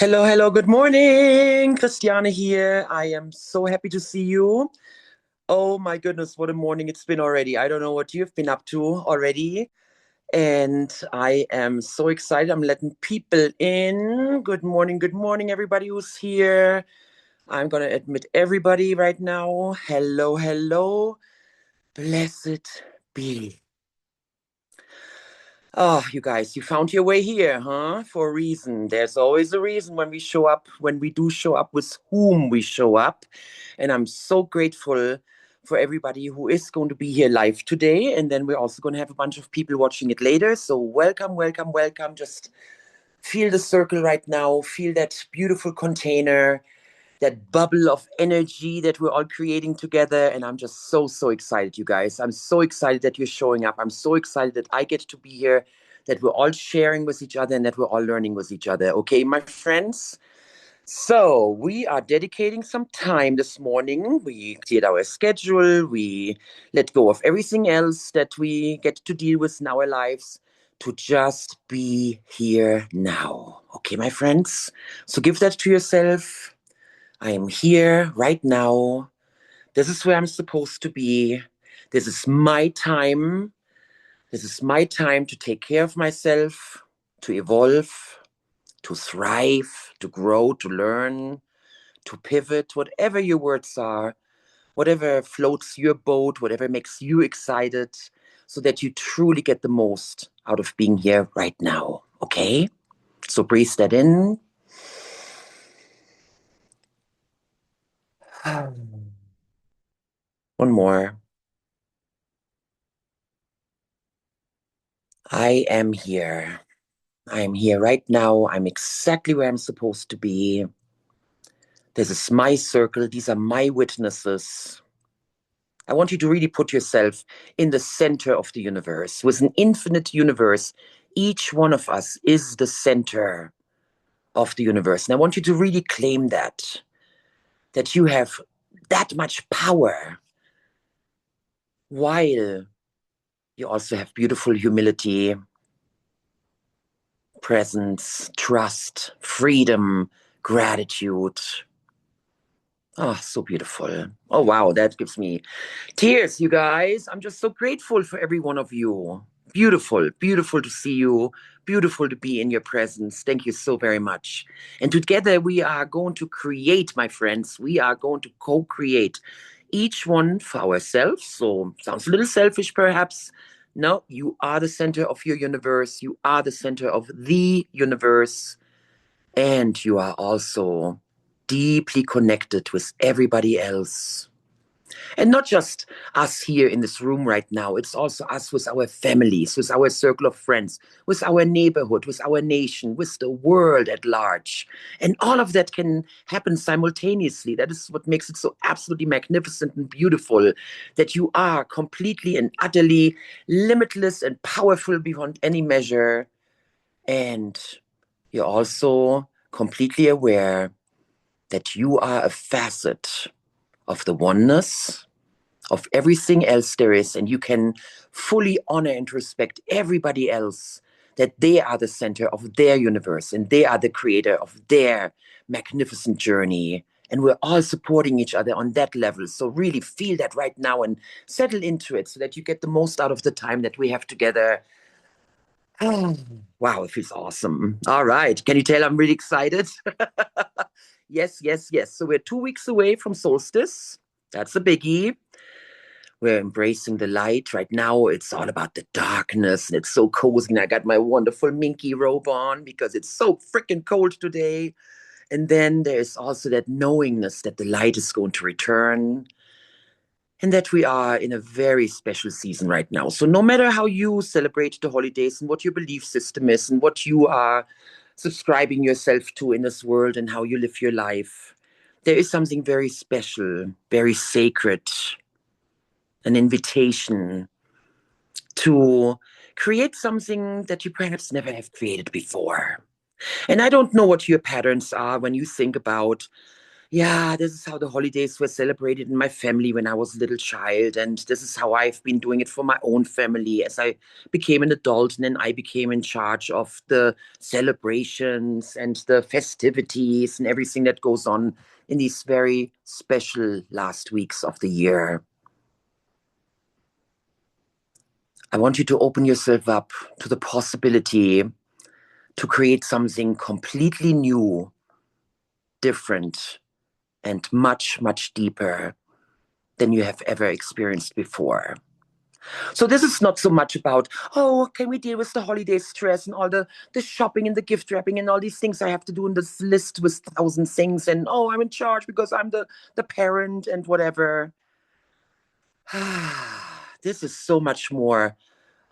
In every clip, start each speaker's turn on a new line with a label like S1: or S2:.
S1: Hello, hello, good morning. Christiane here. I am so happy to see you. Oh my goodness, what a morning it's been already. I don't know what you've been up to already. And I am so excited. I'm letting people in. Good morning, everybody who's here. I'm going to admit everybody right now. Hello, hello. Blessed be. Oh, you guys, you found your way here, huh? For a reason. There's always a reason when we show up, when we do show up, with whom we show up. And I'm so grateful for everybody who is going to be here live today. And then we're also going to have a bunch of people watching it later. So welcome, welcome, welcome. Just feel the circle right now. Feel that beautiful container, that bubble of energy that we're all creating together. And I'm just so, so excited, you guys. I'm so excited that you're showing up. I'm so excited that I get to be here, that we're all sharing with each other and that we're all learning with each other. Okay, my friends? So we are dedicating some time this morning. We cleared our schedule. We let go of everything else that we get to deal with in our lives to just be here now. Okay, my friends? So give that to yourself. I am here right now. This is where I'm supposed to be. This is my time. This is my time to take care of myself, to evolve, to thrive, to grow, to learn, to pivot, whatever your words are, whatever floats your boat, whatever makes you excited, so that you truly get the most out of being here right now. Okay? So breathe that in. One more. I am here. I am here right now. I'm exactly where I'm supposed to be. This is my circle. These are my witnesses. I want you to really put yourself in the center of the universe. With an infinite universe, each one of us is the center of the universe. And I want you to really claim that you have that much power, while you also have beautiful humility, presence, trust, freedom, gratitude. Oh, so beautiful. Oh, wow. That gives me tears, you guys. I'm just so grateful for every one of you. Beautiful, beautiful to see you. Beautiful to be in your presence. Thank you so very much. And together we are going to create, my friends. We are going to co create each one for ourselves. So, sounds a little selfish, perhaps. No, you are the center of your universe. You are the center of the universe. And you are also deeply connected with everybody else. And not just us here in this room right now, it's also us with our families, with our circle of friends, with our neighborhood, with our nation, with the world at large. And all of that can happen simultaneously. That is what makes it so absolutely magnificent and beautiful, that you are completely and utterly limitless and powerful beyond any measure. And you're also completely aware that you are a facet of the oneness of everything else there is, and you can fully honor and respect everybody else, that they are the center of their universe and they are the creator of their magnificent journey. And we're all supporting each other on that level. So really feel that right now and settle into it so that you get the most out of the time that we have together. Oh, wow, it feels awesome. All right. Can you tell I'm really excited? Yes, yes, yes. So we're 2 weeks away from solstice. That's a biggie. We're embracing the light. Right now, it's all about the darkness and it's so cozy. And I got my wonderful minky robe on because it's so freaking cold today. And then there's also that knowingness that the light is going to return and that we are in a very special season right now. So, no matter how you celebrate the holidays and what your belief system is and what you are subscribing yourself to in this world and how you live your life, there is something very special, very sacred, an invitation to create something that you perhaps never have created before. And I don't know what your patterns are when you think about Yeah, this is how the holidays were celebrated in my family when I was a little child. And this is how I've been doing it for my own family as I became an adult. And then I became in charge of the celebrations and the festivities and everything that goes on in these very special last weeks of the year. I want you to open yourself up to the possibility to create something completely new, different, and much, much deeper than you have ever experienced before. So this is not so much about, oh, can we deal with the holiday stress and all the shopping and the gift wrapping and all these things I have to do in this list with 1,000 things and oh, I'm in charge because I'm the parent and whatever. This is so much more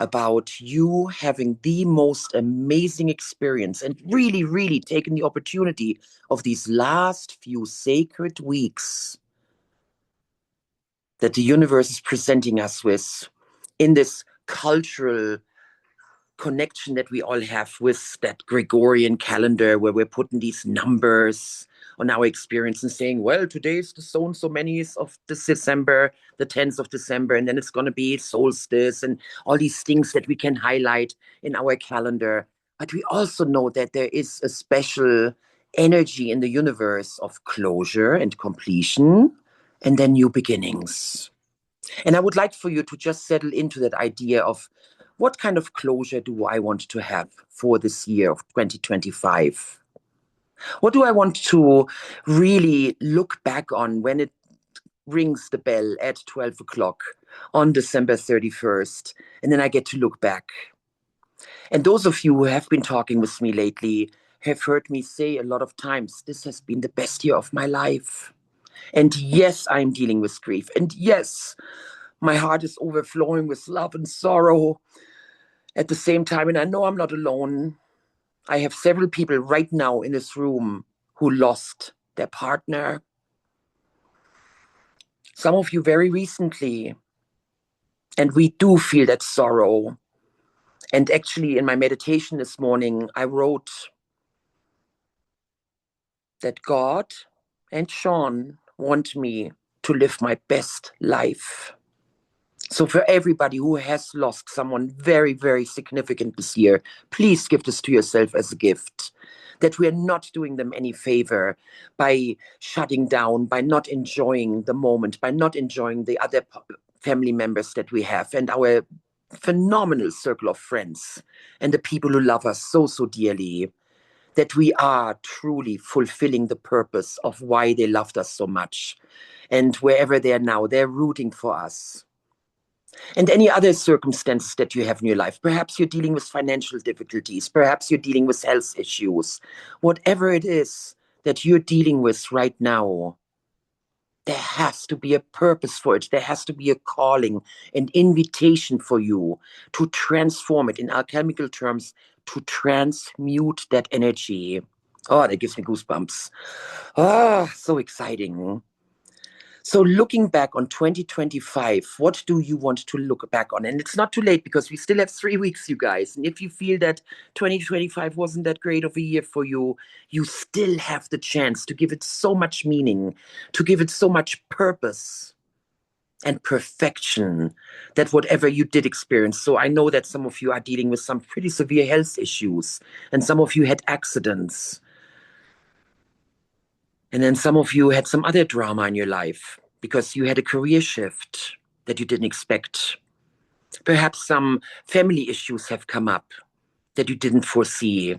S1: about you having the most amazing experience and really, really taking the opportunity of these last few sacred weeks that the universe is presenting us with in this cultural connection that we all have with that Gregorian calendar where we're putting these numbers on our experience and saying, well, today's the so and so many of this December, the 10th of December, and then it's going to be solstice and all these things that we can highlight in our calendar. But we also know that there is a special energy in the universe of closure and completion and then new beginnings. And I would like for you to just settle into that idea of what kind of closure do I want to have for this year of 2025? What do I want to really look back on when it rings the bell at 12 o'clock on December 31st? And then I get to look back. And those of you who have been talking with me lately have heard me say a lot of times, this has been the best year of my life. And yes, I'm dealing with grief. And yes, my heart is overflowing with love and sorrow at the same time. And I know I'm not alone. I have several people right now in this room who lost their partner. Some of you very recently. And we do feel that sorrow. And actually, in my meditation this morning, I wrote that God and Sean want me to live my best life. So for everybody who has lost someone very, very significant this year, please give this to yourself as a gift. That we are not doing them any favor by shutting down, by not enjoying the moment, by not enjoying the other family members that we have and our phenomenal circle of friends and the people who love us so, so dearly. That we are truly fulfilling the purpose of why they loved us so much. And wherever they are now, they're rooting for us. And any other circumstances that you have in your life. Perhaps you're dealing with financial difficulties. Perhaps you're dealing with health issues. Whatever it is that you're dealing with right now, there has to be a purpose for it. There has to be a calling, an invitation for you to transform it in alchemical terms, to transmute that energy. Oh, that gives me goosebumps. Ah, oh, so exciting. So looking back on 2025, what do you want to look back on? And it's not too late because we still have 3 weeks, you guys. And if you feel that 2025 wasn't that great of a year for you, you still have the chance to give it so much meaning, to give it so much purpose and perfection that whatever you did experience. So I know that some of you are dealing with some pretty severe health issues and some of you had accidents. And then some of you had some other drama in your life because you had a career shift that you didn't expect. Perhaps some family issues have come up that you didn't foresee.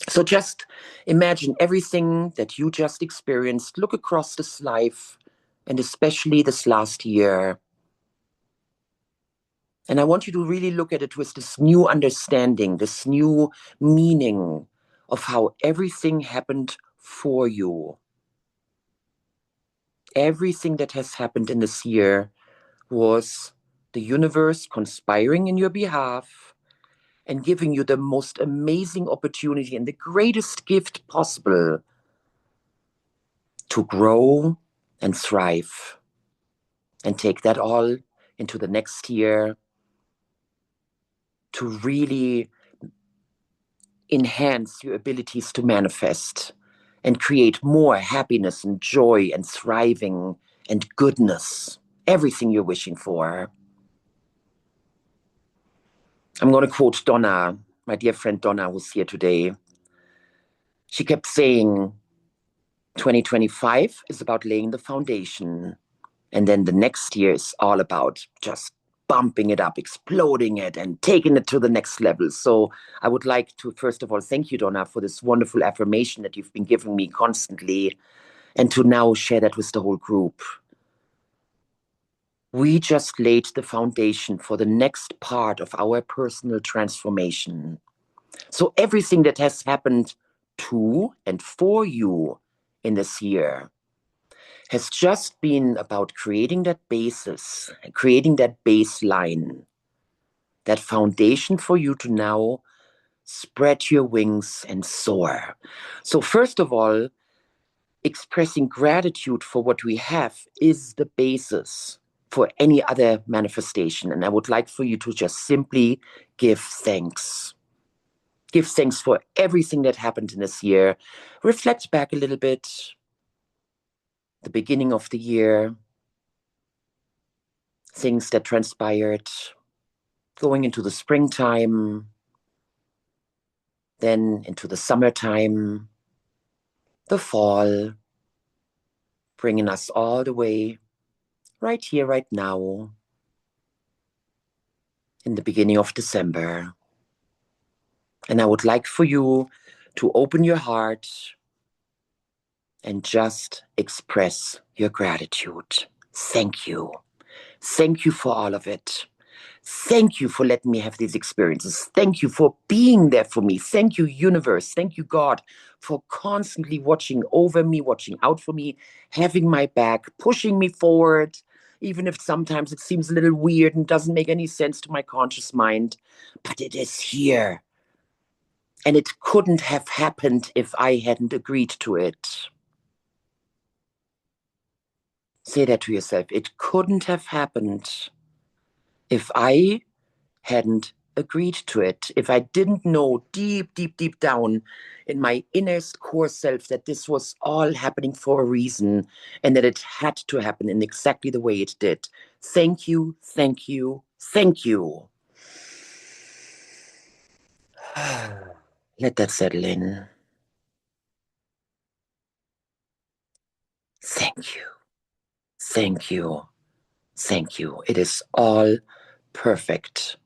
S1: So just imagine everything that you just experienced. Look across this life and especially this last year. And I want you to really look at it with this new understanding, this new meaning of how everything happened for you. Everything that has happened in this year was the universe conspiring in your behalf and giving you the most amazing opportunity and the greatest gift possible to grow and thrive and take that all into the next year to really enhance your abilities to manifest and create more happiness and joy and thriving and goodness, everything you're wishing for. I'm going to quote Donna, my dear friend Donna, who's here today. She kept saying, 2025 is about laying the foundation. And then the next year is all about just bumping it up, exploding it, and taking it to the next level. So I would like to, first of all, thank you, Donna, for this wonderful affirmation that you've been giving me constantly, and to now share that with the whole group. We just laid the foundation for the next part of our personal transformation. So everything that has happened to and for you in this year has just been about creating that basis, creating that baseline, that foundation for you to now spread your wings and soar. So, first of all, expressing gratitude for what we have is the basis for any other manifestation. And I would like for you to just simply give thanks. Give thanks for everything that happened in this year. Reflect back a little bit, the beginning of the year, things that transpired, going into the springtime, then into the summertime, the fall, bringing us all the way right here, right now, in the beginning of December. And I would like for you to open your heart and just express your gratitude. Thank you. Thank you for all of it. Thank you for letting me have these experiences. Thank you for being there for me. Thank you, universe. Thank you, God, for constantly watching over me, watching out for me, having my back, pushing me forward, even if sometimes it seems a little weird and doesn't make any sense to my conscious mind. But it is here. And it couldn't have happened if I hadn't agreed to it. Say that to yourself. It couldn't have happened if I hadn't agreed to it, if I didn't know deep, deep, deep down in my innerst core self that this was all happening for a reason and that it had to happen in exactly the way it did. Thank you, thank you, thank you. Let that settle in. Thank you, thank you, thank you. It is all perfect,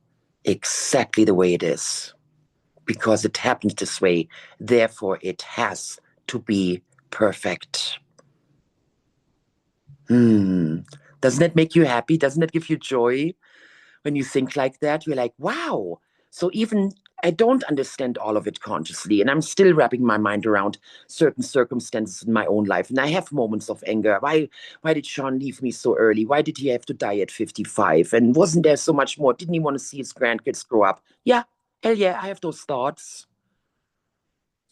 S1: exactly the way it is. Because it happened this way, therefore it has to be perfect. Doesn't it make you happy? Doesn't it give you joy when you think like that? You're like, wow. So even I don't understand all of it consciously, and I'm still wrapping my mind around certain circumstances in my own life. And I have moments of anger. Why did Sean leave me so early? Why did he have to die at 55? And wasn't there so much more? Didn't he want to see his grandkids grow up? Yeah, hell yeah, I have those thoughts.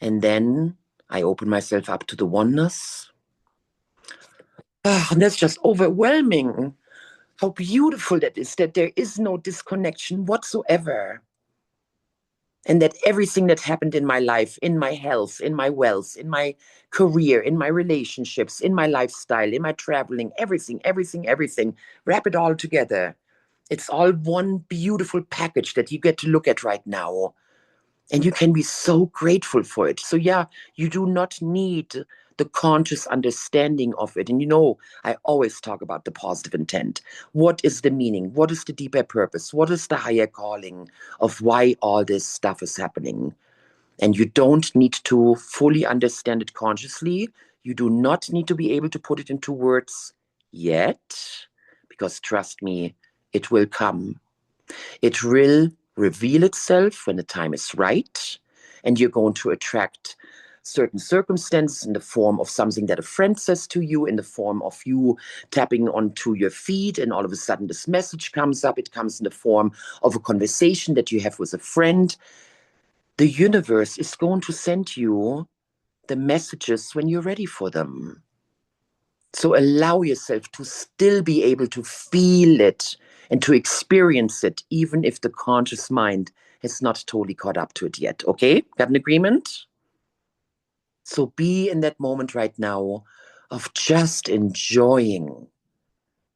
S1: And then I open myself up to the oneness. And that's just overwhelming. How beautiful that is, that there is no disconnection whatsoever. And that everything that happened in my life, in my health, in my wealth, in my career, in my relationships, in my lifestyle, in my traveling, everything, everything, everything, wrap it all together. It's all one beautiful package that you get to look at right now. And you can be so grateful for it. So yeah, you do not need the conscious understanding of it. And I always talk about the positive intent. What is the meaning? What is the deeper purpose? What is the higher calling of why all this stuff is happening? And you don't need to fully understand it consciously. You do not need to be able to put it into words yet, because trust me, it will come. It will reveal itself when the time is right, and you're going to attract certain circumstances in the form of something that a friend says to you, in the form of you tapping onto your feed, and all of a sudden this message comes up. It comes in the form of a conversation that you have with a friend. The universe is going to send you the messages when you're ready for them. So allow yourself to still be able to feel it and to experience it, even if the conscious mind has not totally caught up to it yet. Okay? Got an agreement? So be in that moment right now of just enjoying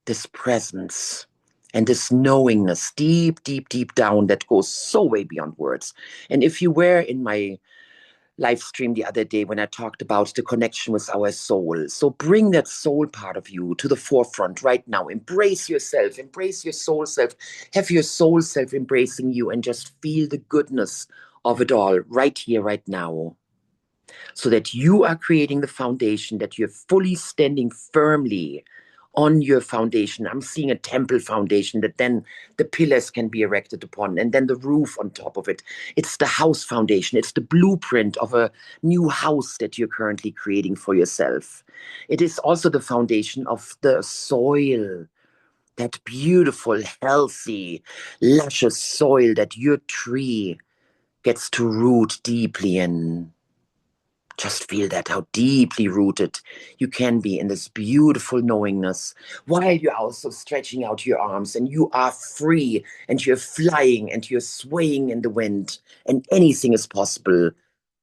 S1: this presence and this knowingness deep, deep, deep down that goes so way beyond words. And if you were in my live stream the other day when I talked about the connection with our soul, so bring that soul part of you to the forefront right now. Embrace yourself, embrace your soul self, have your soul self embracing you, and just feel the goodness of it all right here, right now, so that you are creating the foundation, that you're fully standing firmly on your foundation. I'm seeing a temple foundation that then the pillars can be erected upon, and then the roof on top of it. It's the house foundation. It's the blueprint of a new house that you're currently creating for yourself. It is also the foundation of the soil, that beautiful, healthy, luscious soil that your tree gets to root deeply in. Just feel that, how deeply rooted you can be in this beautiful knowingness while you're also stretching out your arms and you are free and you're flying and you're swaying in the wind and anything is possible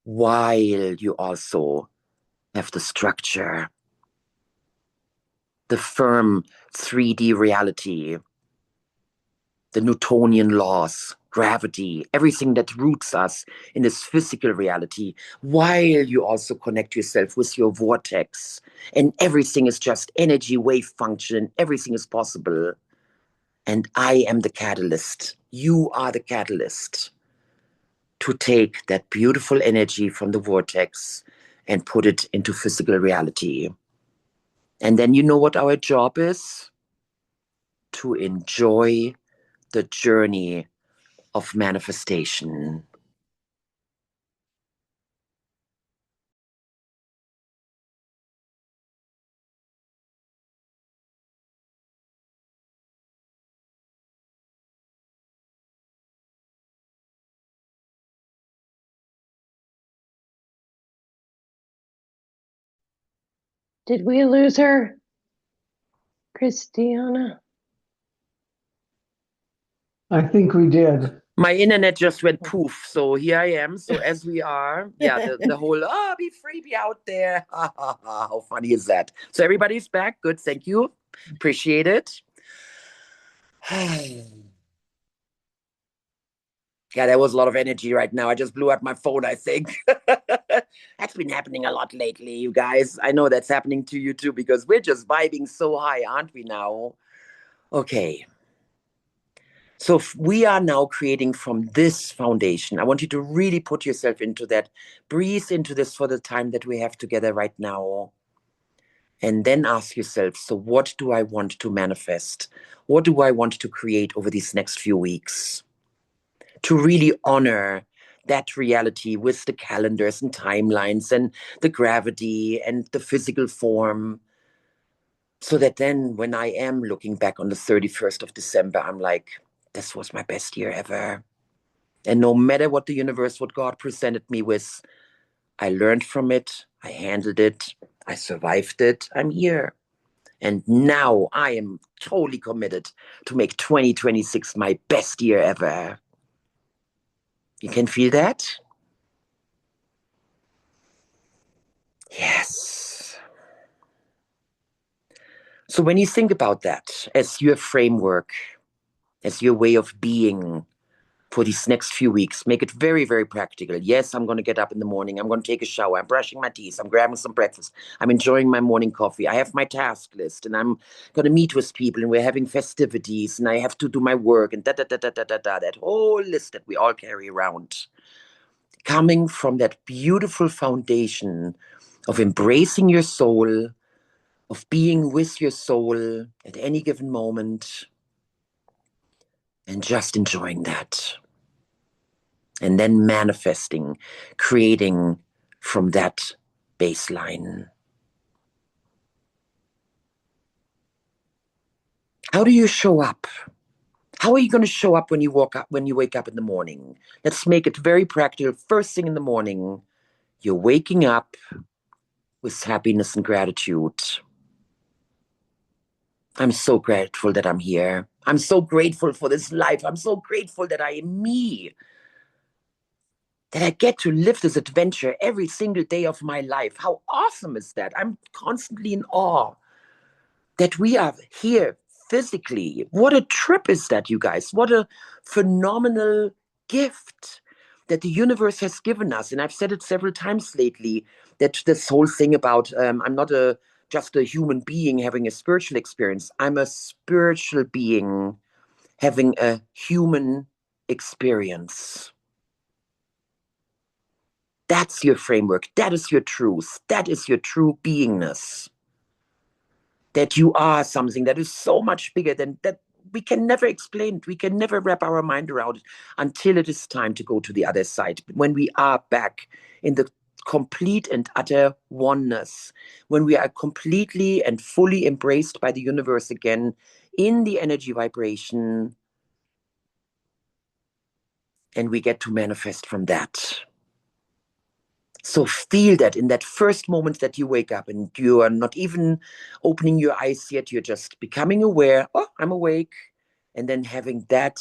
S1: while you also have the structure, the firm 3D reality, the Newtonian laws, gravity, everything that roots us in this physical reality, while you also connect yourself with your vortex. And everything is just energy, wave function, everything is possible. And I am the catalyst. You are the catalyst to take that beautiful energy from the vortex and put it into physical reality. And then you know what our job is? To enjoy the journey of manifestation.
S2: Did we lose her, Christiana?
S3: I think we did.
S1: My internet just went poof. So here I am. So as we are, yeah, the whole, be free, be out there. How funny is that? So everybody's back. Good. Thank you. Appreciate it. Yeah, there was a lot of energy right now. I just blew out my phone, I think. That's been happening a lot lately, you guys. I know that's happening to you too, because we're just vibing so high, aren't we now? Okay. So we are now creating from this foundation. I want you to really put yourself into that. Breathe into this for the time that we have together right now. And then ask yourself, so what do I want to manifest? What do I want to create over these next few weeks? To really honor that reality with the calendars and timelines and the gravity and the physical form. So that then when I am looking back on the 31st of December, I'm like, this was my best year ever. And no matter what the universe, what God presented me with, I learned from it, I handled it, I survived it, I'm here. And now I am totally committed to make 2026 my best year ever. You can feel that? Yes. So when you think about that as your framework, as your way of being, for these next few weeks. Make it very, very practical. Yes, I'm going to get up in the morning. I'm going to take a shower. I'm brushing my teeth. I'm grabbing some breakfast. I'm enjoying my morning coffee. I have my task list and I'm going to meet with people and we're having festivities and I have to do my work and da da da da da da da. That whole list that we all carry around. Coming from that beautiful foundation of embracing your soul, of being with your soul at any given moment, and just enjoying that. And then manifesting, creating from that baseline. How do you show up? How are you going to show up when you wake up in the morning? Let's make it very practical. First thing in the morning, you're waking up with happiness and gratitude. I'm so grateful that I'm here. I'm so grateful for this life. I'm so grateful that I am me. that I get to live this adventure every single day of my life. How awesome is that? I'm constantly in awe that we are here physically. What a trip is that, you guys? What a phenomenal gift that the universe has given us. And I've said it several times lately, that this whole thing about I'm not just a human being having a spiritual experience. I'm a spiritual being having a human experience. That's your framework. That is your truth. That is your true beingness. That you are something that is so much bigger than that. We can never explain it. We can never wrap our mind around it until it is time to go to the other side. When we are back in the complete and utter oneness, when we are completely and fully embraced by the universe again in the energy vibration, and we get to manifest from that. So feel that in that first moment that you wake up and you are not even opening your eyes yet, you're just becoming aware, oh, I'm awake, and then having that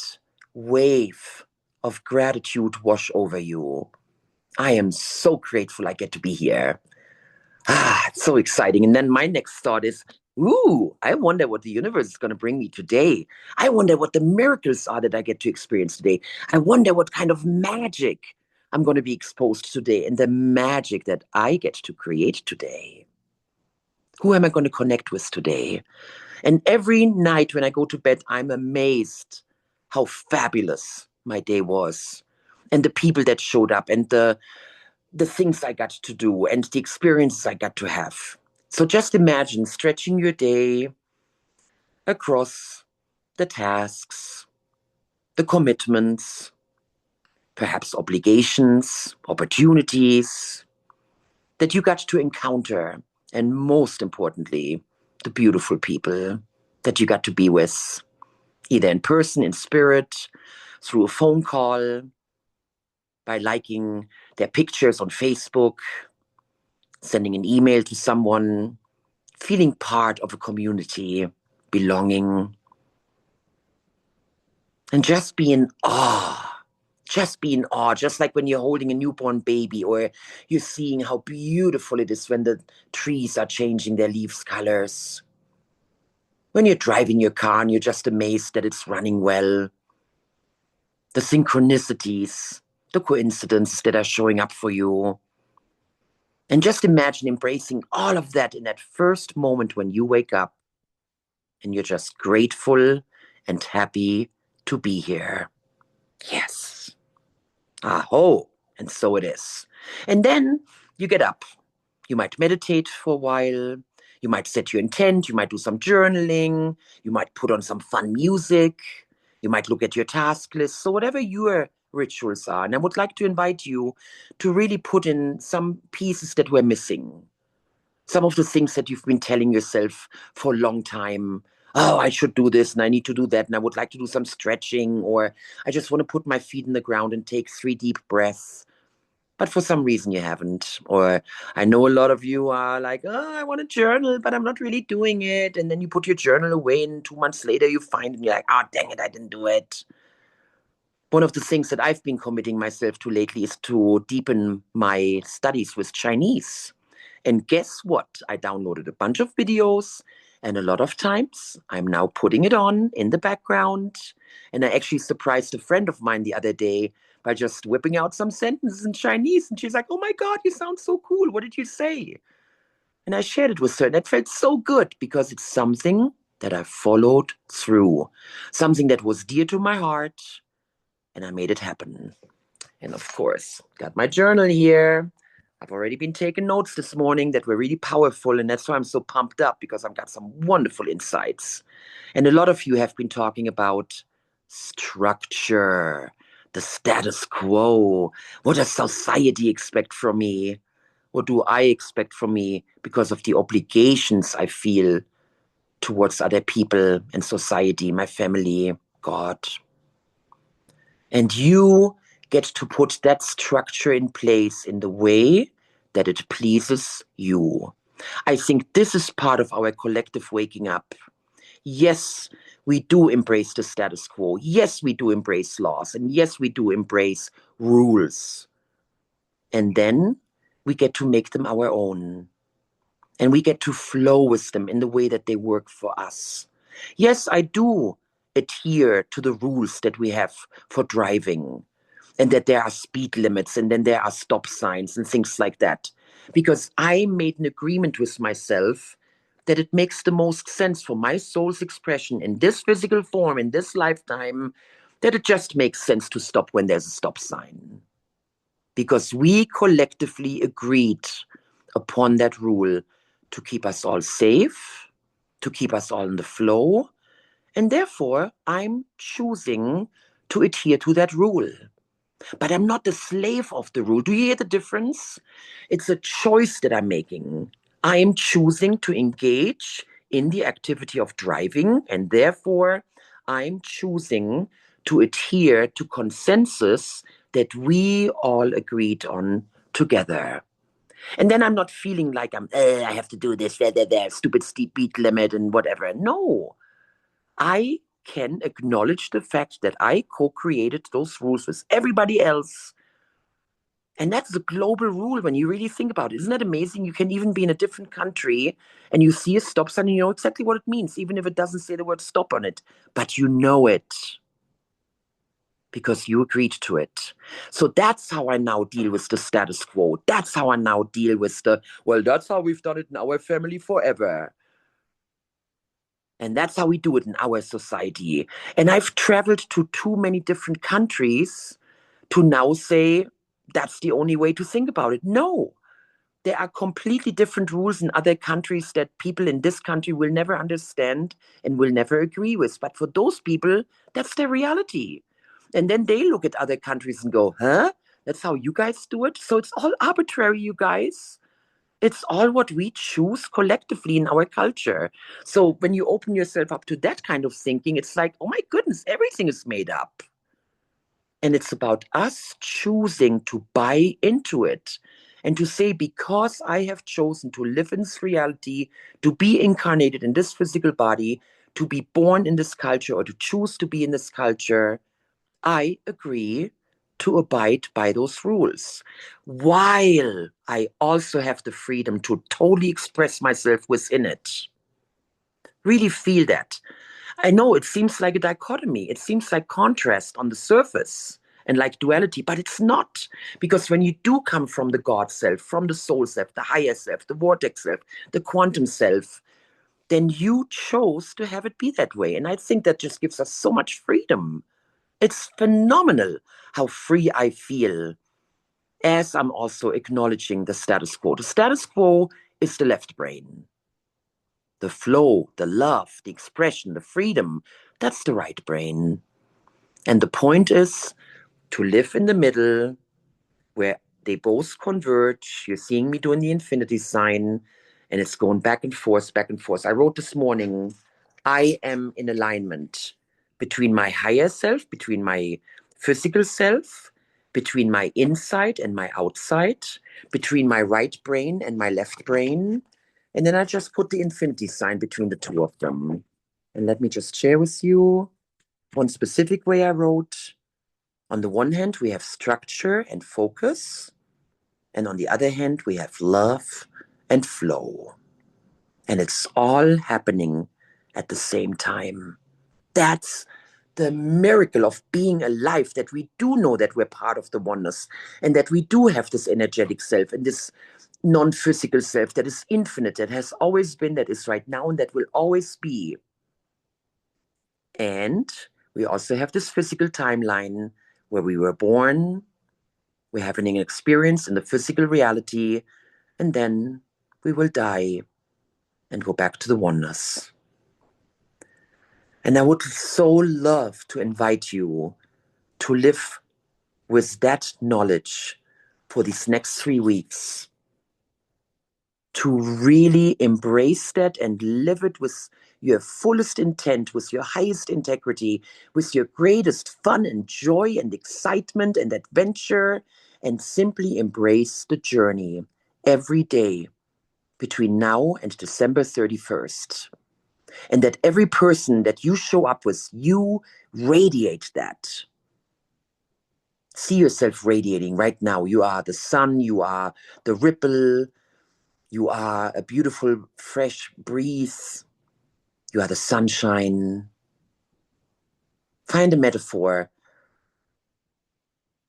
S1: wave of gratitude wash over you. I am so grateful I get to be here. It's so exciting. And then my next thought is, ooh, I wonder what the universe is going to bring me today. I wonder what the miracles are that I get to experience today. I wonder what kind of magic I'm going to be exposed to today, and the magic that I get to create today. Who am I going to connect with today? And every night when I go to bed, I'm amazed how fabulous my day was, and the people that showed up, and the things I got to do, and the experiences I got to have. So just imagine stretching your day across the tasks, the commitments, perhaps obligations, opportunities that you got to encounter, and most importantly, the beautiful people that you got to be with, either in person, in spirit, through a phone call, by liking their pictures on Facebook, sending an email to someone, feeling part of a community, belonging, and just be in awe. Just be in awe, just like when you're holding a newborn baby, or you're seeing how beautiful it is when the trees are changing their leaves colors. When you're driving your car and you're just amazed that it's running well. The synchronicities, the coincidences that are showing up for you. And just imagine embracing all of that in that first moment when you wake up and you're just grateful and happy to be here. Yes. Aho. And so it is. And then you get up. You might meditate for a while. You might set your intent. You might do some journaling. You might put on some fun music. You might look at your task list. So whatever your rituals are. And I would like to invite you to really put in some pieces that were missing. Some of the things that you've been telling yourself for a long time. Oh, I should do this and I need to do that. And I would like to do some stretching, or I just want to put my feet in the ground and take 3 deep breaths. But for some reason you haven't. Or I know a lot of you are like, oh, I want to journal, but I'm not really doing it. And then you put your journal away and 2 months later you find it and you're like, oh, dang it, I didn't do it. One of the things that I've been committing myself to lately is to deepen my studies with Chinese. And guess what? I downloaded a bunch of videos, and a lot of times I'm now putting it on in the background. And I actually surprised a friend of mine the other day by just whipping out some sentences in Chinese. And she's like, oh my God, you sound so cool. What did you say? And I shared it with her. And it felt so good because it's something that I followed through, something that was dear to my heart. And I made it happen. And of course, got my journal here. I've already been taking notes this morning that were really powerful, and that's why I'm so pumped up, because I've got some wonderful insights. And a lot of you have been talking about structure, the status quo. What does society expect from me? What do I expect from me because of the obligations I feel towards other people and society, my family, God? And you get to put that structure in place in the way that it pleases you. I think this is part of our collective waking up. Yes, we do embrace the status quo. Yes, we do embrace laws. And yes, we do embrace rules. And then we get to make them our own. And we get to flow with them in the way that they work for us. Yes, I do adhere to the rules that we have for driving, and that there are speed limits, and then there are stop signs and things like that. Because I made an agreement with myself that it makes the most sense for my soul's expression in this physical form, in this lifetime, that it just makes sense to stop when there's a stop sign. Because we collectively agreed upon that rule to keep us all safe, to keep us all in the flow, and therefore I'm choosing to adhere to that rule. But I'm not the slave of the rule. Do you hear the difference? It's a choice that I'm making. I am choosing to engage in the activity of driving, and therefore I'm choosing to adhere to consensus that we all agreed on together. And then I'm not feeling like I have to do this, stupid speed limit and whatever. No, I can acknowledge the fact that I co-created those rules with everybody else. And that's a global rule when you really think about it. Isn't that amazing? You can even be in a different country and you see a stop sign and you know exactly what it means, even if it doesn't say the word stop on it. But you know it because you agreed to it. So that's how I now deal with the status quo. That's how I now deal with well, that's how we've done it in our family forever. And that's how we do it in our society. And I've traveled to too many different countries to now say that's the only way to think about it. No, there are completely different rules in other countries that people in this country will never understand and will never agree with. But for those people, that's their reality. And then they look at other countries and go, huh? That's how you guys do it? So it's all arbitrary, you guys. It's all what we choose collectively in our culture. So when you open yourself up to that kind of thinking, it's like, oh my goodness, everything is made up. And it's about us choosing to buy into it and to say, because I have chosen to live in this reality, to be incarnated in this physical body, to be born in this culture or to choose to be in this culture, I agree to abide by those rules, while I also have the freedom to totally express myself within it. Really feel that. I know it seems like a dichotomy. It seems like contrast on the surface and like duality, but it's not. Because when you do come from the God self, from the soul self, the higher self, the vortex self, the quantum self, then you chose to have it be that way. And I think that just gives us so much freedom. It's phenomenal how free I feel as I'm also acknowledging the status quo. The status quo is the left brain. The flow, the love, the expression, the freedom, that's the right brain. And the point is to live in the middle where they both converge. You're seeing me doing the infinity sign, and it's going back and forth, back and forth. I wrote this morning, I am in alignment between my higher self, between my physical self, between my inside and my outside, between my right brain and my left brain. And then I just put the infinity sign between the two of them. And let me just share with you one specific way I wrote. On the one hand, we have structure and focus. And on the other hand, we have love and flow. And it's all happening at the same time. That's the miracle of being alive, that we do know that we're part of the oneness and that we do have this energetic self and this non-physical self that is infinite, that has always been, that is right now, and that will always be. And we also have this physical timeline where we were born, we're having an experience in the physical reality, and then we will die and go back to the oneness. And I would so love to invite you to live with that knowledge for these next 3 weeks, to really embrace that and live it with your fullest intent, with your highest integrity, with your greatest fun and joy and excitement and adventure, and simply embrace the journey every day between now and December 31st. And that every person that you show up with, you radiate that. See yourself radiating right now. You are the sun, you are the ripple, you are a beautiful, fresh breeze, you are the sunshine. Find a metaphor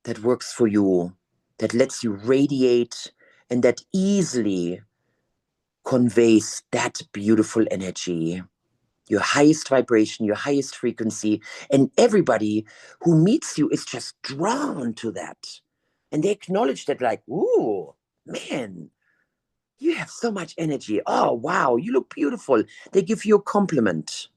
S1: that works for you, that lets you radiate, and that easily conveys that beautiful energy, your highest vibration, your highest frequency. And everybody who meets you is just drawn to that. And they acknowledge that, like, ooh, man, you have so much energy. Oh, wow, you look beautiful. They give you a compliment.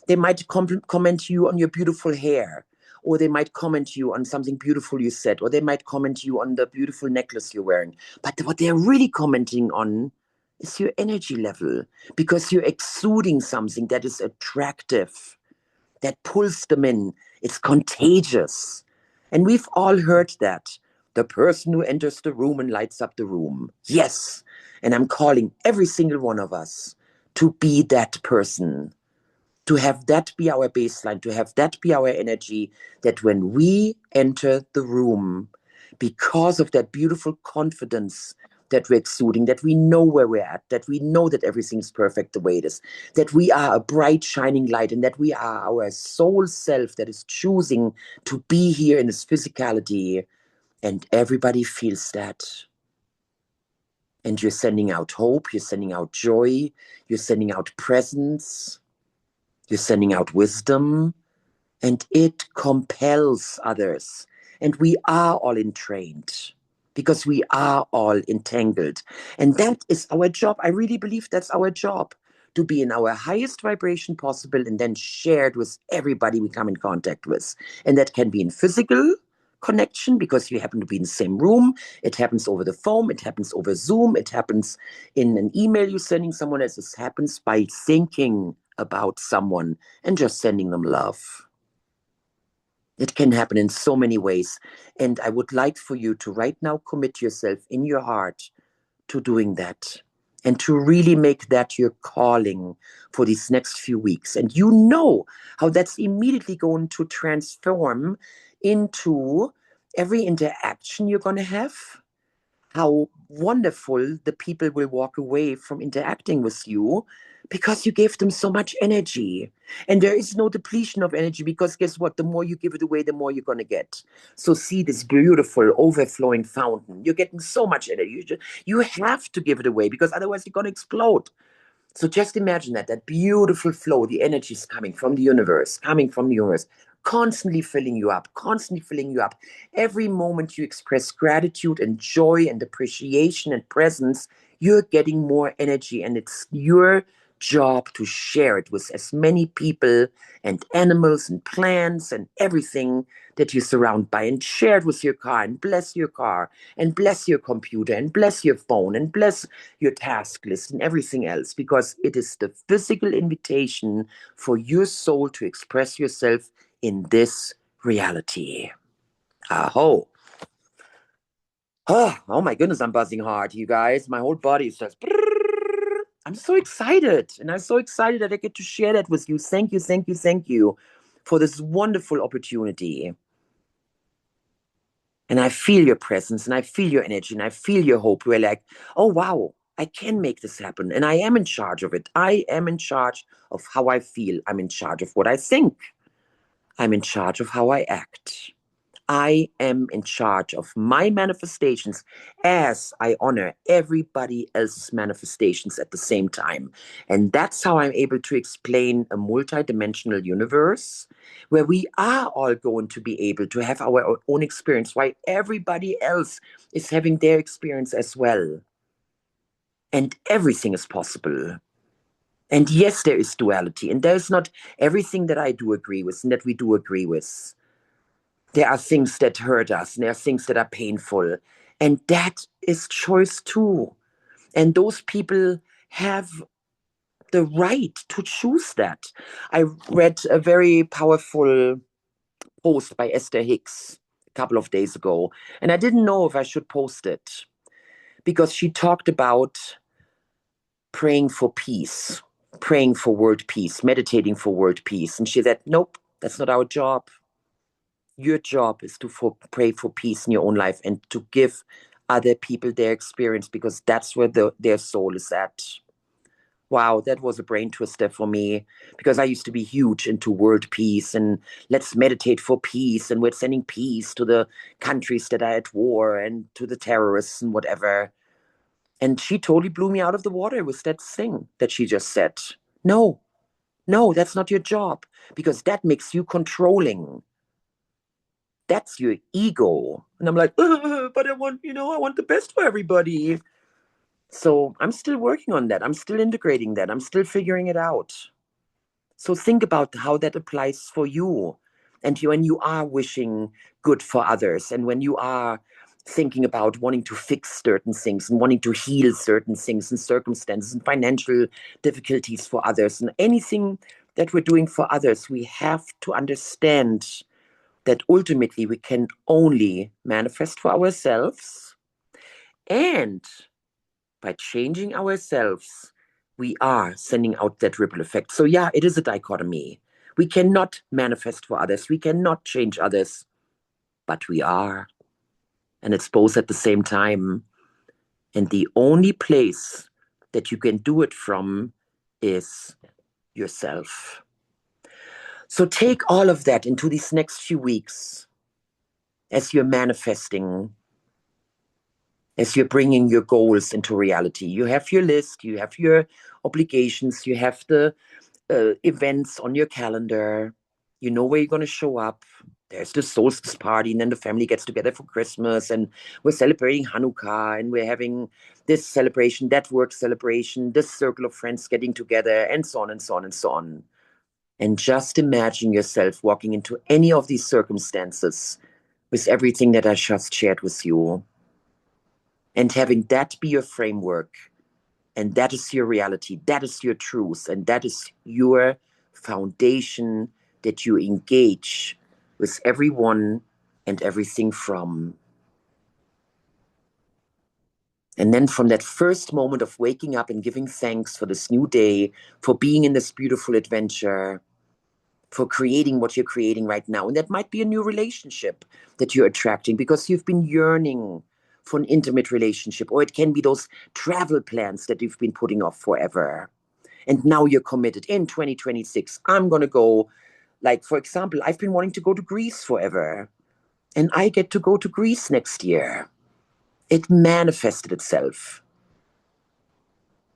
S1: They might comment you on your beautiful hair, or they might comment you on something beautiful you said, or they might comment you on the beautiful necklace you're wearing. But what they're really commenting on is your energy level, because you're exuding something that is attractive, that pulls them in. It's contagious. And we've all heard that. The person who enters the room and lights up the room. Yes. And I'm calling every single one of us to be that person, to have that be our baseline, to have that be our energy, that when we enter the room, because of that beautiful confidence that we're exuding, that we know where we're at, that we know that everything's perfect the way it is, that we are a bright, shining light, and that we are our soul self that is choosing to be here in this physicality, and everybody feels that. And you're sending out hope, you're sending out joy, you're sending out presence, you're sending out wisdom, and it compels others. And we are all entrained because we are all entangled. And that is our job. I really believe that's our job, to be in our highest vibration possible and then shared with everybody we come in contact with. And that can be in physical connection because you happen to be in the same room. It happens over the phone. It happens over Zoom. It happens in an email you're sending someone else. It happens by thinking about someone and just sending them love. It can happen in so many ways. And I would like for you to right now commit yourself in your heart to doing that and to really make that your calling for these next few weeks. And you know how that's immediately going to transform into every interaction you're going to have, how wonderful the people will walk away from interacting with you because you gave them so much energy. And there is no depletion of energy because guess what? The more you give it away, the more you're going to get. So see this beautiful overflowing fountain. You're getting so much energy. You have to give it away because otherwise you're going to explode. So just imagine that beautiful flow, the energy is coming from the universe, constantly filling you up, constantly filling you up. Every moment you express gratitude and joy and appreciation and presence, you're getting more energy, and it's your job to share it with as many people and animals and plants and everything that you surround by, and share it with your car and bless your car and bless your computer and bless your phone and bless your task list and everything else, because it is the physical invitation for your soul to express yourself in this reality. Aho. Oh my goodness, I'm buzzing hard, you guys. My whole body is just. I'm so excited. And I'm so excited that I get to share that with you. Thank you, thank you, thank you for this wonderful opportunity. And I feel your presence and I feel your energy and I feel your hope. We're like, oh, wow, I can make this happen. And I am in charge of it. I am in charge of how I feel. I'm in charge of what I think. I'm in charge of how I act. I am in charge of my manifestations as I honor everybody else's manifestations at the same time. And that's how I'm able to explain a multidimensional universe where we are all going to be able to have our own experience, while everybody else is having their experience as well. And everything is possible. And yes, there is duality, and there's not everything that I do agree with and that we do agree with. There are things that hurt us, and there are things that are painful. And that is choice too. And those people have the right to choose that. I read a very powerful post by Esther Hicks a couple of days ago, and I didn't know if I should post it because she talked about praying for peace, praying for world peace, meditating for world peace. And she said, nope, that's not our job. Your job is to pray for peace in your own life and to give other people their experience, because that's where their soul is at. Wow, that was a brain twister for me, because I used to be huge into world peace and let's meditate for peace and we're sending peace to the countries that are at war and to the terrorists and whatever. And she totally blew me out of the water with that thing that she just said. No, no, that's not your job, because that makes you controlling. That's your ego. And I'm like, but I want, I want the best for everybody. So I'm still working on that. I'm still integrating that. I'm still figuring it out. So think about how that applies for you. And when you are wishing good for others, and when you are thinking about wanting to fix certain things and wanting to heal certain things and circumstances and financial difficulties for others and anything that we're doing for others, we have to understand that ultimately we can only manifest for ourselves. And by changing ourselves, we are sending out that ripple effect. So, yeah, it is a dichotomy. We cannot manifest for others, we cannot change others, but we are. And it's both at the same time. And the only place that you can do it from is yourself. So, take all of that into these next few weeks as you're manifesting, as you're bringing your goals into reality. You have your list, you have your obligations, you have the events on your calendar, you know where you're going to show up. There's the solstice party, and then the family gets together for Christmas, and we're celebrating Hanukkah, and we're having this celebration, that work celebration, this circle of friends getting together, and so on and so on and so on. And just imagine yourself walking into any of these circumstances with everything that I just shared with you, and having that be your framework, and that is your reality, that is your truth, and that is your foundation that you engage with everyone and everything from. And then from that first moment of waking up and giving thanks for this new day, for being in this beautiful adventure, for creating what you're creating right now. And that might be a new relationship that you're attracting because you've been yearning for an intimate relationship, or it can be those travel plans that you've been putting off forever. And now you're committed. In 2026, I'm going to go, like, for example, I've been wanting to go to Greece forever, and I get to go to Greece next year. It manifested itself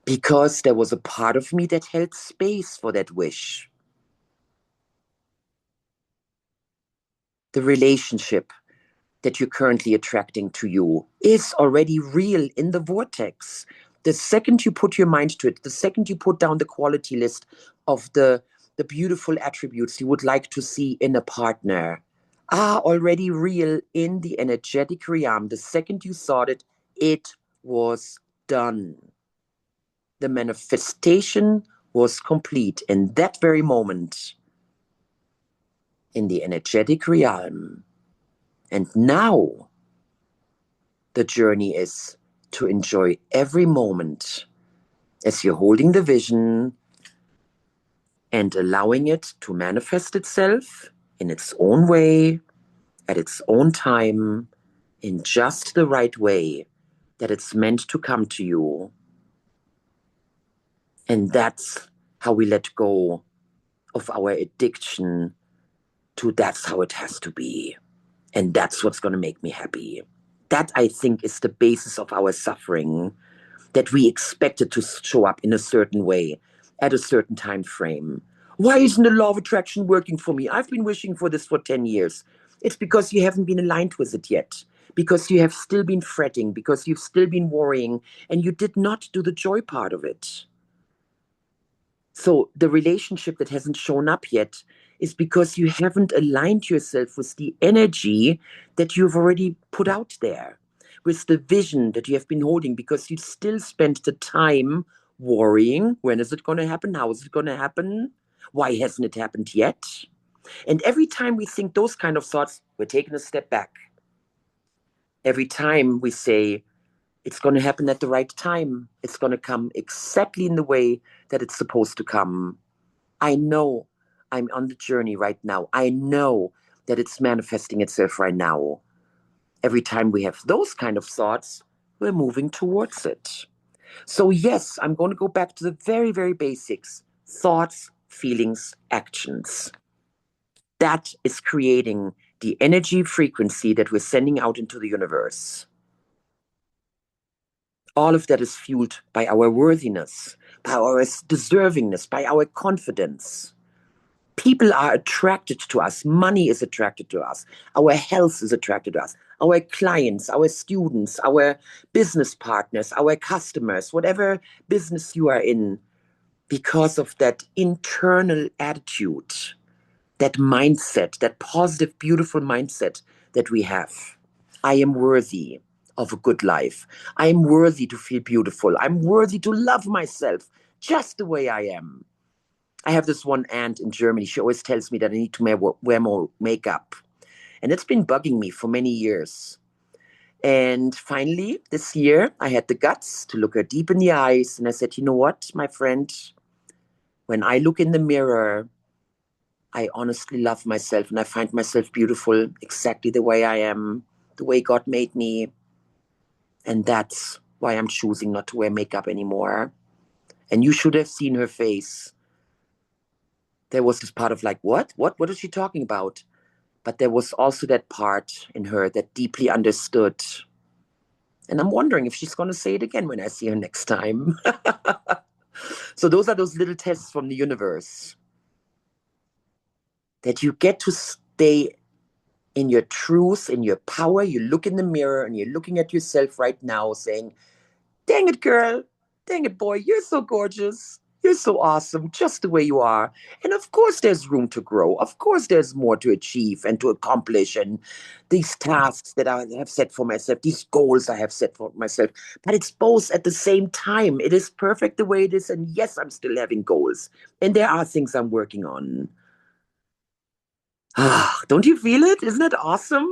S1: because there was a part of me that held space for that wish. The relationship that you're currently attracting to you is already real in the vortex. The second you put your mind to it, the second you put down the quality list of the beautiful attributes you would like to see in a partner, are already real in the energetic realm. The second you thought it, it was done. The manifestation was complete in that very moment in the energetic realm. And now the journey is to enjoy every moment as you're holding the vision and allowing it to manifest itself in its own way, at its own time, in just the right way that it's meant to come to you. And that's how we let go of our addiction to that's how it has to be. And that's what's going to make me happy. That, I think, is the basis of our suffering, that we expect it to show up in a certain way at a certain time frame. Why isn't the law of attraction working for me? I've been wishing for this for 10 years. It's because you haven't been aligned with it yet, because you have still been fretting, because you've still been worrying, and you did not do the joy part of it. So the relationship that hasn't shown up yet is because you haven't aligned yourself with the energy that you've already put out there, with the vision that you have been holding, because you still spent the time worrying. When is it going to happen? How is it going to happen? Why hasn't it happened yet? And every time we think those kind of thoughts, we're taking a step back. Every time we say, it's going to happen at the right time, it's going to come exactly in the way that it's supposed to come. I know I'm on the journey right now. I know that it's manifesting itself right now. Every time we have those kind of thoughts, we're moving towards it. So yes, I'm going to go back to the very, very basics. Thoughts, feelings, actions. That is creating the energy frequency that we're sending out into the universe. All of that is fueled by our worthiness, by our deservingness, by our confidence. People are attracted to us. Money is attracted to us. Our health is attracted to us. Our clients, our students, our business partners, our customers, whatever business you are in, because of that internal attitude, that mindset, that positive, beautiful mindset that we have. I am worthy of a good life. I am worthy to feel beautiful. I'm worthy to love myself just the way I am. I have this one aunt in Germany. She always tells me that I need to wear more makeup. And it's been bugging me for many years. And finally, this year, I had the guts to look her deep in the eyes. And I said, you know what, my friend? When I look in the mirror, I honestly love myself and I find myself beautiful exactly the way I am, the way God made me. And that's why I'm choosing not to wear makeup anymore. And you should have seen her face. There was this part of like, what? What is she talking about? But there was also that part in her that deeply understood. And I'm wondering if she's going to say it again when I see her next time. So those are those little tests from the universe. That you get to stay in your truth, in your power. You look in the mirror and you're looking at yourself right now saying, dang it, girl. Dang it, boy. You're so gorgeous. You're so awesome, just the way you are. And of course, there's room to grow. Of course, there's more to achieve and to accomplish. And these tasks that I have set for myself, these goals I have set for myself. But it's both at the same time. It is perfect the way it is. And yes, I'm still having goals. And there are things I'm working on. Ah, don't you feel it? Isn't that awesome?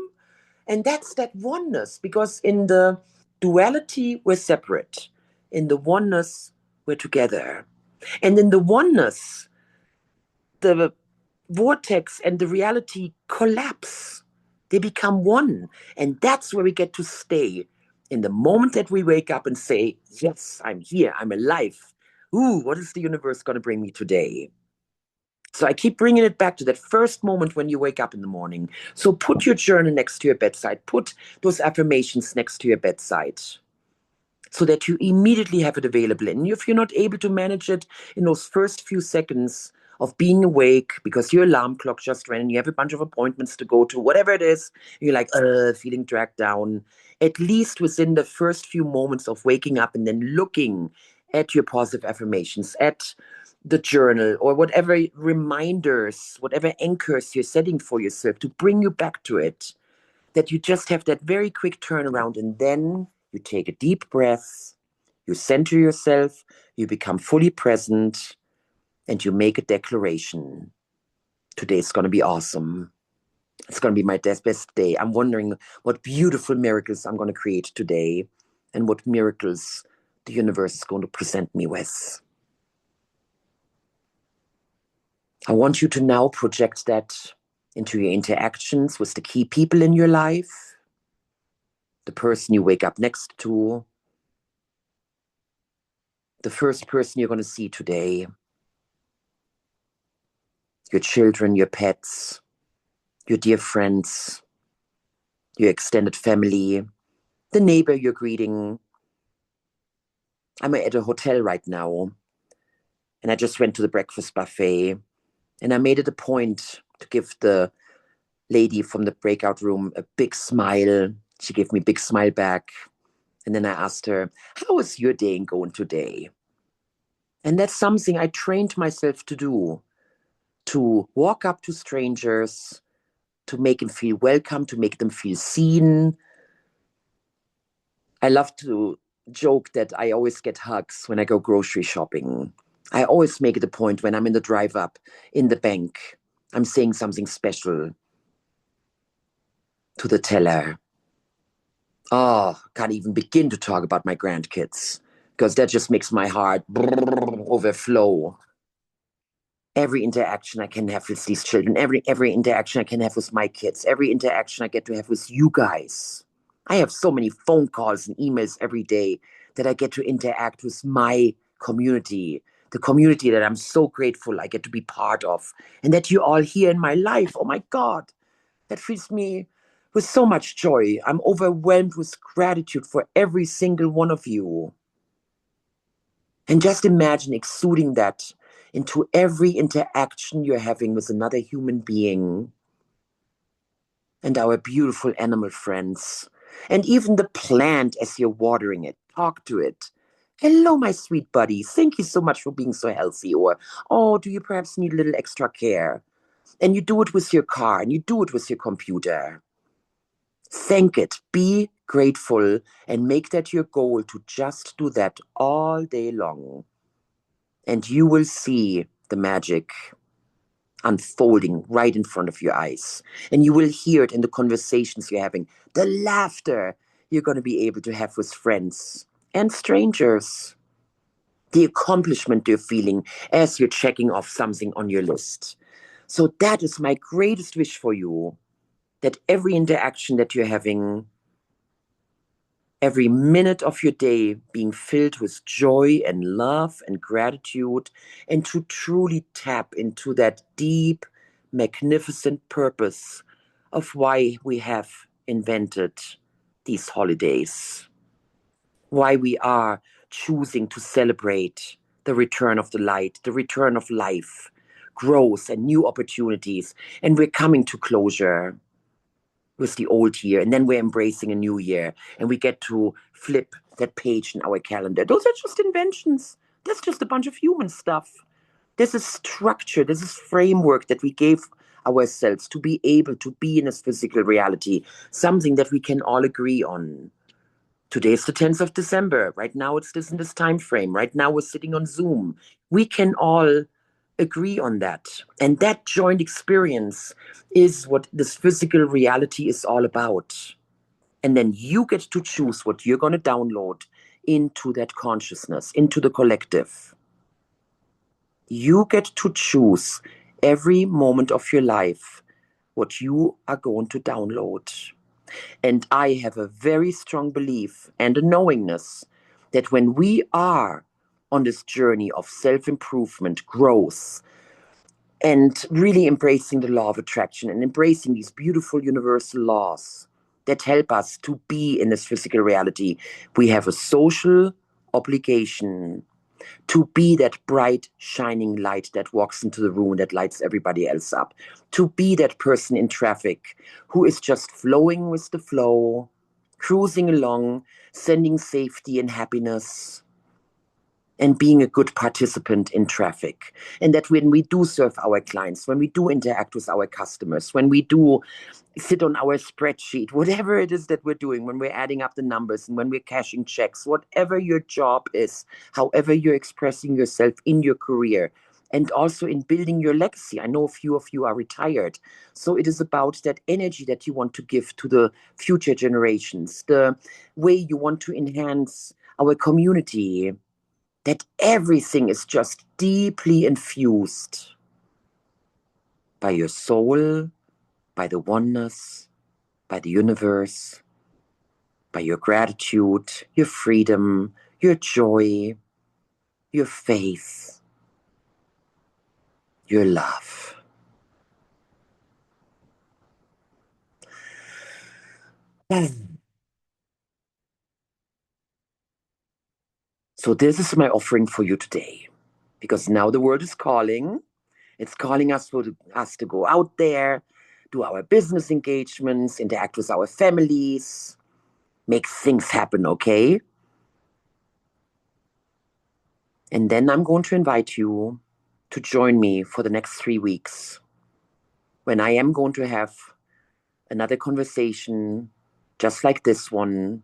S1: And that's that oneness, because in the duality, we're separate. In the oneness, we're together. And in the oneness, the vortex and the reality collapse. They become one. And that's where we get to stay. In the moment that we wake up and say, yes, I'm here, I'm alive. Ooh, what is the universe going to bring me today? So I keep bringing it back to that first moment when you wake up in the morning. So put your journal next to your bedside. Put those affirmations next to your bedside so that you immediately have it available. And if you're not able to manage it in those first few seconds of being awake because your alarm clock just ran and you have a bunch of appointments to go to, whatever it is, you're like, feeling dragged down, at least within the first few moments of waking up and then looking at your positive affirmations, at the journal or whatever reminders, whatever anchors you're setting for yourself to bring you back to it, that you just have that very quick turnaround and then you take a deep breath, you center yourself, you become fully present, and you make a declaration. Today's going to be awesome. It's going to be my best day. I'm wondering what beautiful miracles I'm going to create today and what miracles the universe is going to present me with. I want you to now project that into your interactions with the key people in your life, the person you wake up next to, the first person you're going to see today, your children, your pets, your dear friends, your extended family, the neighbor you're greeting. I'm at a hotel right now, and I just went to the breakfast buffet, and I made it a point to give the lady from the breakout room a big smile. She gave me a big smile back. And then I asked her, how is your day going today? And that's something I trained myself to do, to walk up to strangers, to make them feel welcome, to make them feel seen. I love to joke that I always get hugs when I go grocery shopping. I always make it a point when I'm in the drive up in the bank, I'm saying something special to the teller. Oh, can't even begin to talk about my grandkids because that just makes my heart overflow. every interaction I can have with these children, every interaction I can have with my kids, every interaction I get to have with you guys. I have so many phone calls and emails every day that I get to interact with my community, the community that I'm so grateful I get to be part of, and that you're all here in my life. Oh my God, that fills me with so much joy. I'm overwhelmed with gratitude for every single one of you. And just imagine exuding that into every interaction you're having with another human being and our beautiful animal friends, and even the plant as you're watering it. Talk to it. Hello, my sweet buddy. Thank you so much for being so healthy. Or, oh, do you perhaps need a little extra care? And you do it with your car and you do it with your computer. Thank it. Be grateful and make that your goal to just do that all day long. And you will see the magic unfolding right in front of your eyes. And you will hear it in the conversations you're having, the laughter you're going to be able to have with friends and strangers, the accomplishment you're feeling as you're checking off something on your list. So that is my greatest wish for you, that every interaction that you're having, every minute of your day being filled with joy and love and gratitude, and to truly tap into that deep, magnificent purpose of why we have invented these holidays, why we are choosing to celebrate the return of the light, the return of life, growth, and new opportunities. And we're coming to closure with the old year, and then we're embracing a new year, and we get to flip that page in our calendar. Those are just inventions. That's just a bunch of human stuff. There's a structure, there's a framework that we gave ourselves to be able to be in this physical reality, something that we can all agree on. Today's the 10th of December. Right now it's this in this time frame. Right now we're sitting on Zoom. We can all agree on that. And that joint experience is what this physical reality is all about. And then you get to choose what you're going to download into that consciousness, into the collective. You get to choose every moment of your life what you are going to download. And I have a very strong belief and a knowingness that when we are on this journey of self-improvement, growth, and really embracing the law of attraction and embracing these beautiful universal laws that help us to be in this physical reality, we have a social obligation to be that bright, shining light that walks into the room that lights everybody else up, to be that person in traffic who is just flowing with the flow, cruising along, sending safety and happiness, and being a good participant in traffic. And that when we do serve our clients, when we do interact with our customers, when we do sit on our spreadsheet, whatever it is that we're doing, when we're adding up the numbers and when we're cashing checks, whatever your job is, however you're expressing yourself in your career, and also in building your legacy. I know a few of you are retired. So it is about that energy that you want to give to the future generations, the way you want to enhance our community, that everything is just deeply infused by your soul, by the oneness, by the universe, by your gratitude, your freedom, your joy, your faith, your love. So this is my offering for you today, because now the world is calling. It's calling us for us to go out there, do our business engagements, interact with our families, make things happen, okay? And then I'm going to invite you to join me for the next 3 weeks when I am going to have another conversation just like this one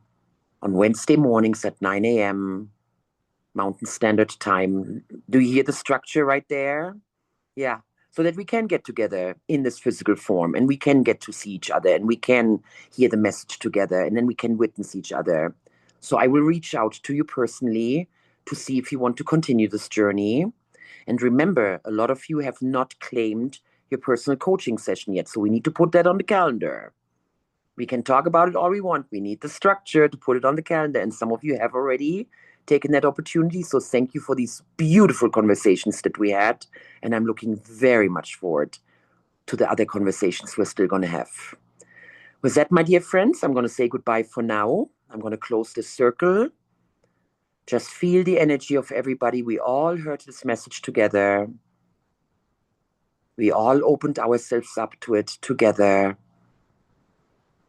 S1: on Wednesday mornings at 9 a.m. Mountain Standard Time. Do you hear the structure right there? Yeah. So that we can get together in this physical form and we can get to see each other and we can hear the message together and then we can witness each other. So I will reach out to you personally to see if you want to continue this journey. And remember, a lot of you have not claimed your personal coaching session yet, so we need to put that on the calendar. We can talk about it all we want. We need the structure to put it on the calendar, and some of you have already taken that opportunity. So thank you for these beautiful conversations that we had, and I'm looking very much forward to the other conversations we're still going to have. With that, my dear friends, I'm going to say goodbye for now. I'm going to close this circle. Just feel the energy of everybody. We all heard this message together. We all opened ourselves up to it together.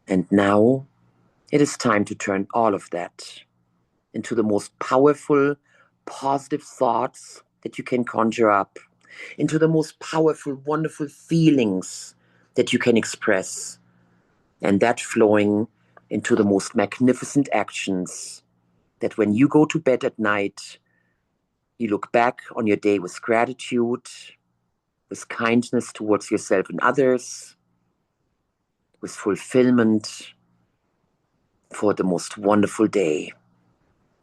S1: And now it is time to turn all of that into the most powerful, positive thoughts that you can conjure up, into the most powerful, wonderful feelings that you can express, and that flowing into the most magnificent actions that when you go to bed at night, you look back on your day with gratitude, with kindness towards yourself and others, with fulfillment for the most wonderful day,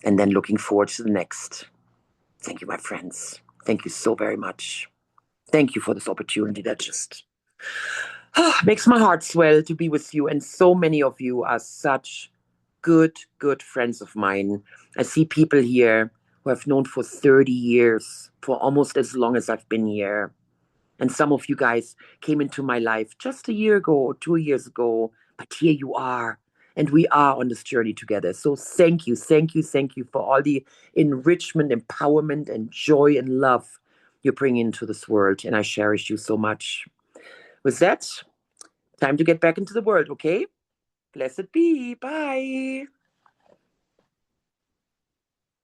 S1: and then looking forward to the next. Thank you, my friends. Thank you so very much. Thank you for this opportunity that just makes my heart swell to be with you. And so many of you are such good, good friends of mine. I see people here who I've known for 30 years, for almost as long as I've been here. And some of you guys came into my life just a year ago or 2 years ago, but here you are. And we are on this journey together. So thank you, thank you, thank you for all the enrichment, empowerment, and joy and love you bring into this world. And I cherish you so much. With that, time to get back into the world, okay? Blessed be. Bye.